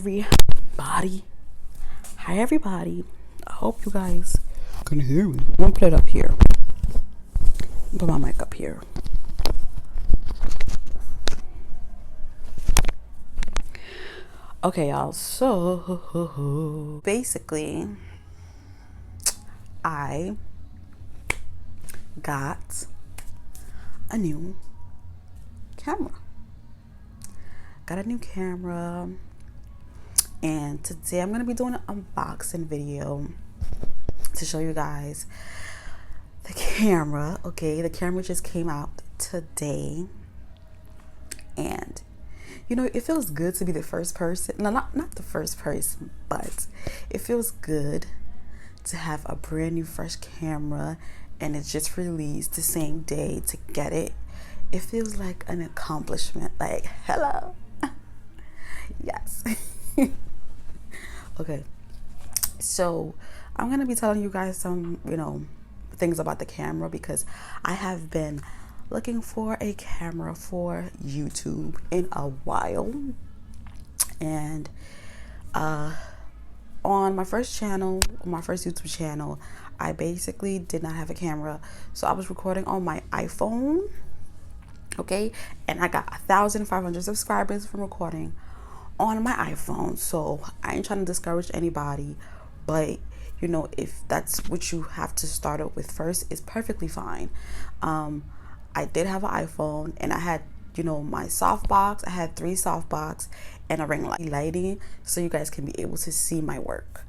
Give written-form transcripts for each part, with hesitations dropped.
everybody. Hi everybody. I hope you guys can hear me. I'm gonna put it up here. Put my mic up here. Okay, y'all. So basically, I got a new camera. And today I'm gonna be doing an unboxing video to show you guys the camera. Okay, the camera just came out today, and you know, it feels good to be the first person. No, not the first person, but it feels good to have a brand new fresh camera and it's just released the same day to get it. It feels like an accomplishment. Like, hello. Yes. Okay. So I'm gonna be telling you guys some, things about the camera because I have been looking for a camera for YouTube in a while, and on my first YouTube channel, I basically did not have a camera, so I was recording on my iPhone. Okay, and I got 1,500 subscribers from recording on my iPhone. So I ain't trying to discourage anybody, but if that's what you have to start up with first, it's perfectly fine. I did have an iPhone, and I had, my softbox. I had 3 softbox and a ring lighting, so you guys can be able to see my work.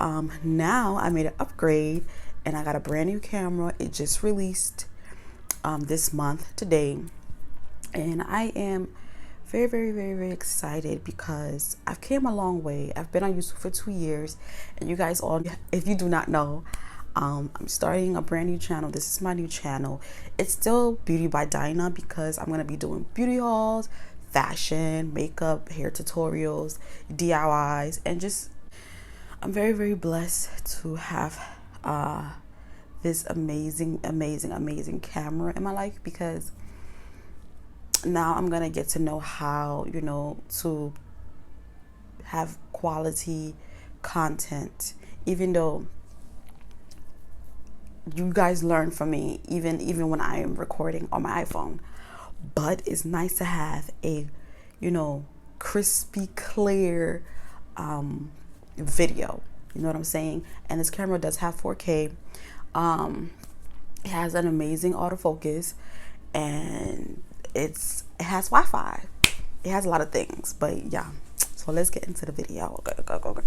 Now I made an upgrade, and I got a brand new camera. It just released this month today, and I am very, very, very, very excited because I've came a long way. I've been on YouTube for 2 years, and you guys all, if you do not know, I'm starting a brand new channel. This is my new channel. It's still BeautyByDinah because I'm going to be doing beauty hauls, fashion, makeup, hair tutorials, DIYs, and just, I'm very, very blessed to have this amazing camera in my life, because now I'm going to get to know how, to have quality content, even though you guys learn from me even when I am recording on my iPhone. But it's nice to have a crispy, clear video, you know what I'm saying? And this camera does have 4K. It has an amazing autofocus, and it has Wi-Fi. It has a lot of things, but yeah. So let's get into the video. Okay.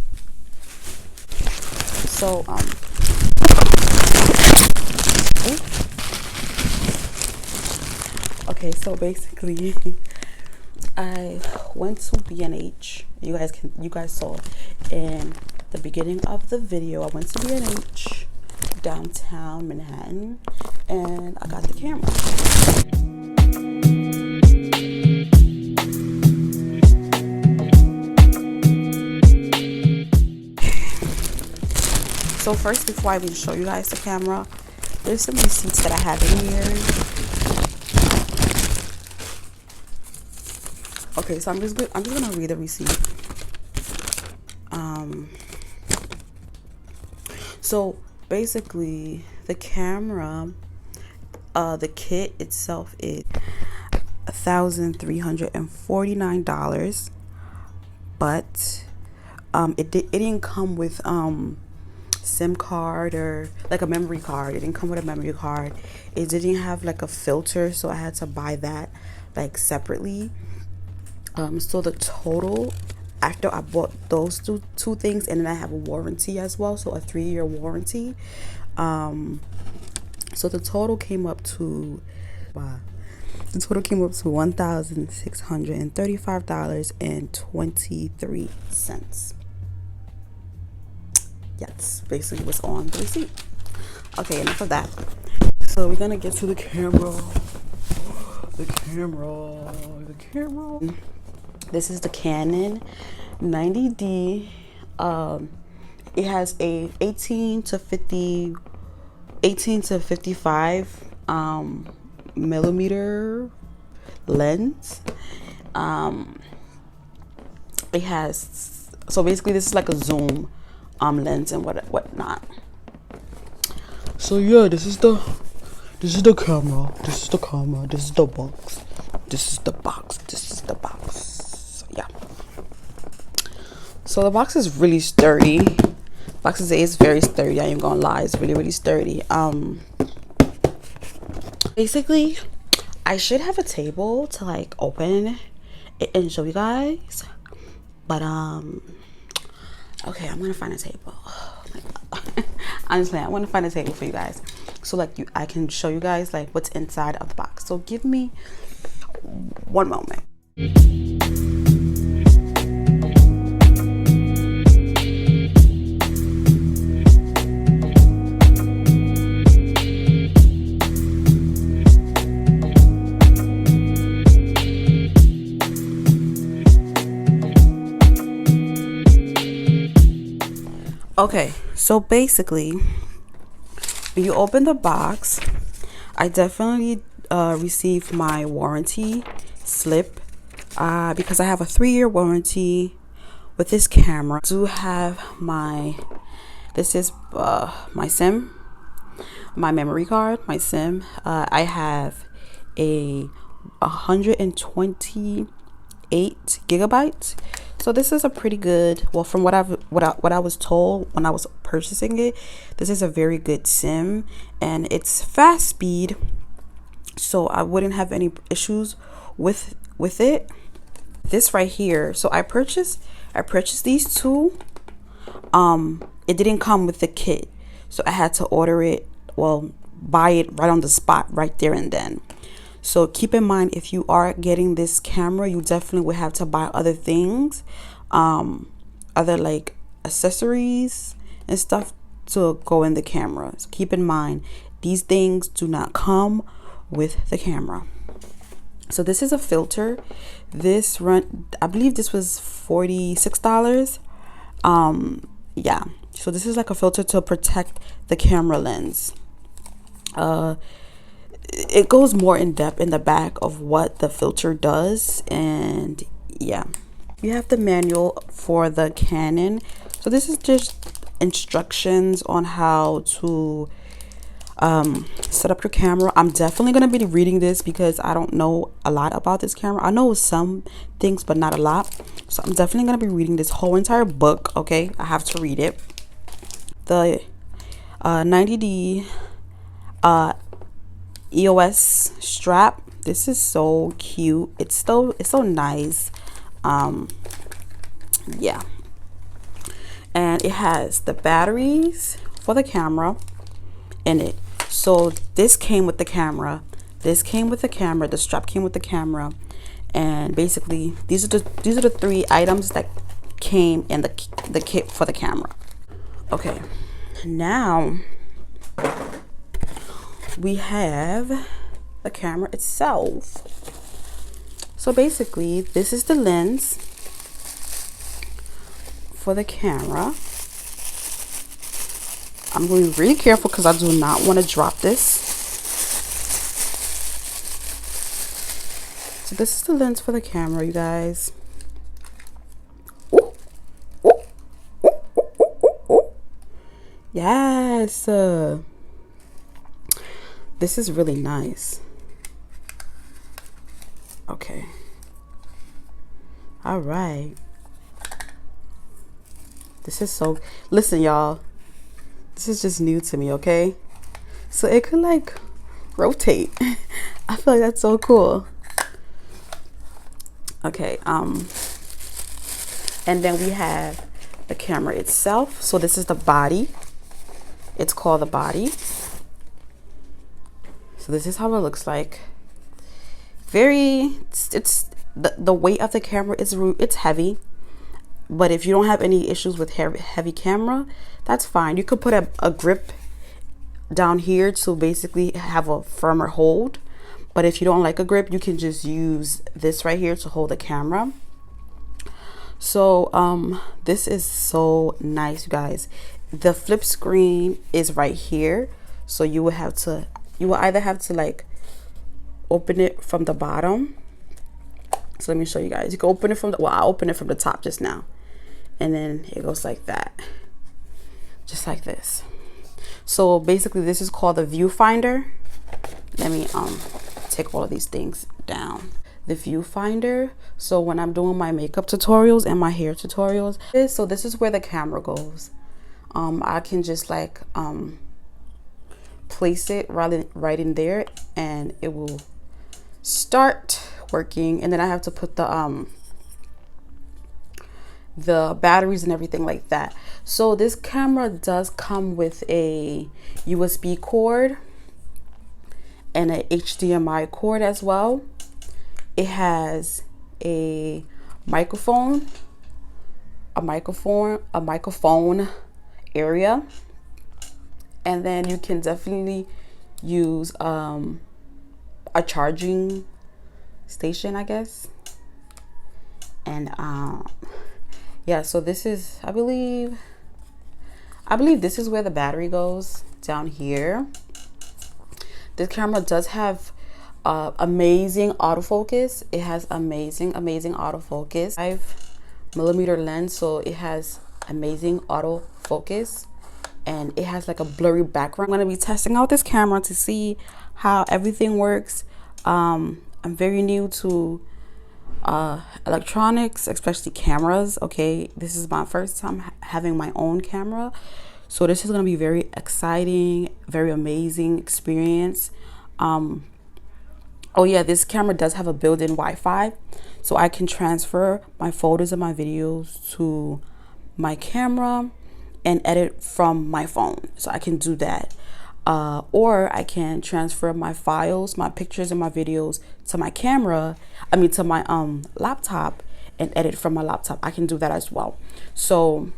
So okay, so basically I went to B&H. You guys saw in the beginning of the video. I went to B&H downtown Manhattan, and I got the camera. So first, before I even show you guys the camera, there's some receipts that I have in here. Okay, so I'm just gonna read the receipt. So basically, the camera, the kit itself is $1,349, but it didn't come with SIM card or like a memory card. It didn't come with a memory card. It didn't have like a filter, so I had to buy that like separately. So the total, after I bought those two things, and then I have a warranty as well, so a 3-year warranty. So the total came up to $1,635.23. Yes, basically what's on the receipt. Okay, enough of that. So we're gonna get to the camera. The camera. This is the Canon 90D. It has a 18 to 55 millimeter lens. it has, so basically this is like a zoom lens and whatnot. So yeah, this is the camera, this is the camera, this is the box, this is the box, this is the box. So, yeah, so the box is really sturdy. Boxes is very sturdy, I ain't gonna lie, it's really sturdy. Basically I should have a table to like open it and show you guys, but okay, I'm gonna find a table. Oh my God. Honestly, I want to find a table for you guys, so like I can show you guys like what's inside of the box. So give me one moment. Okay, so basically when you open the box, I definitely received my warranty slip because I have a 3-year warranty with this camera. I do have this is my SIM, my memory card, my SIM. I have a 128 gigabytes. So this is a pretty good, well, from what I was told when I was purchasing it, this is a very good SIM and it's fast speed, so I wouldn't have any issues with it. This right here, so I purchased these two. It didn't come with the kit, so I had to order it, well, buy it right on the spot right there and then. So keep in mind, if you are getting this camera, you definitely would have to buy other things, other like accessories and stuff to go in the camera. So keep in mind, these things do not come with the camera. So this is a filter. This I believe this was $46. Yeah. So this is like a filter to protect the camera lens. It goes more in depth in the back of what the filter does, and yeah, you have the manual for the Canon. So this is just instructions on how to set up your camera. I'm definitely going to be reading this because I don't know a lot about this camera. I know some things but not a lot, so I'm definitely going to be reading this whole entire book. Okay, I have to read it. The 90D EOS strap. This is so cute. It's so nice. Yeah, and it has the batteries for the camera in it. So this came with the camera, the strap came with the camera, and basically these are the 3 items that came in the kit for the camera. Okay, now we have the camera itself. So basically this is the lens for the camera. I'm going to be really careful because I do not want to drop this. So this is the lens for the camera, you guys. Ooh, ooh, ooh, ooh, ooh, ooh. Yes. This is really nice. Okay. All right. This is so, listen y'all, this is just new to me, okay? So it could like rotate. I feel like that's so cool. Okay, and then we have the camera itself. So this is the body. It's called the body. So this is how it looks like. It's the weight of the camera is, it's heavy, but if you don't have any issues with heavy camera, that's fine. You could put a grip down here to basically have a firmer hold, but if you don't like a grip, you can just use this right here to hold the camera. So this is so nice, you guys. The flip screen is right here, so you will either have to like open it from the bottom, So let me show you guys. You can open it from the, well, I opened it from the top just now, and then it goes like that, just like this. So basically this is called the viewfinder. Let me take all of these things down. The viewfinder, so when I'm doing my makeup tutorials and my hair tutorials, so this is where the camera goes. I can just like place it right in there, and it will start working. And then I have to put the batteries and everything like that. So this camera does come with a USB cord and a HDMI cord as well. It has a microphone area, and then you can definitely use a charging station, I guess. And yeah, so this is, I believe this is where the battery goes, down here. This camera does have amazing autofocus. It has amazing autofocus. 5mm lens, so it has amazing autofocus, and it has like a blurry background. I'm going to be testing out this camera to see how everything works. I'm very new to electronics, especially cameras. Okay, this is my first time having my own camera, so this is going to be very exciting, very amazing experience. Oh yeah, this camera does have a built-in Wi-Fi, so I can transfer my photos and my videos to my camera and edit from my phone. So I can do that. Or I can transfer my files, my pictures and my videos to my camera, to my laptop, and edit from my laptop. I can do that as well. So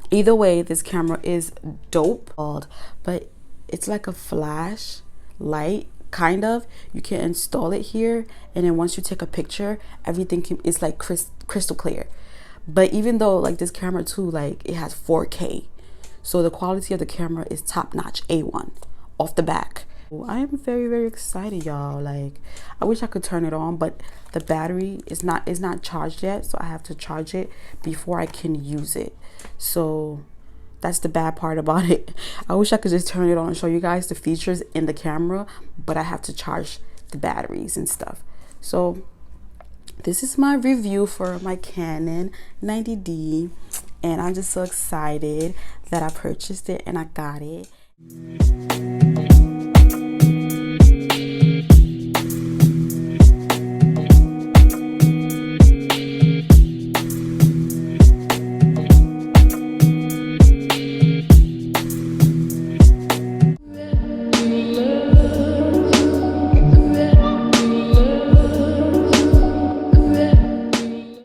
either way, this camera is dope, but it's like a flash light, kind of. You can install it here, and then once you take a picture, everything is like crystal clear. But even though like this camera too, like it has 4K, so the quality of the camera is top notch, A1 off the back. I am very excited, y'all. Like, I wish I could turn it on, but the battery is not charged yet, so I have to charge it before I can use it. So that's the bad part about it. I wish I could just turn it on and show you guys the features in the camera, but I have to charge the batteries and stuff. So this is my review for my Canon 90D, and I'm just so excited that I purchased it and I got it.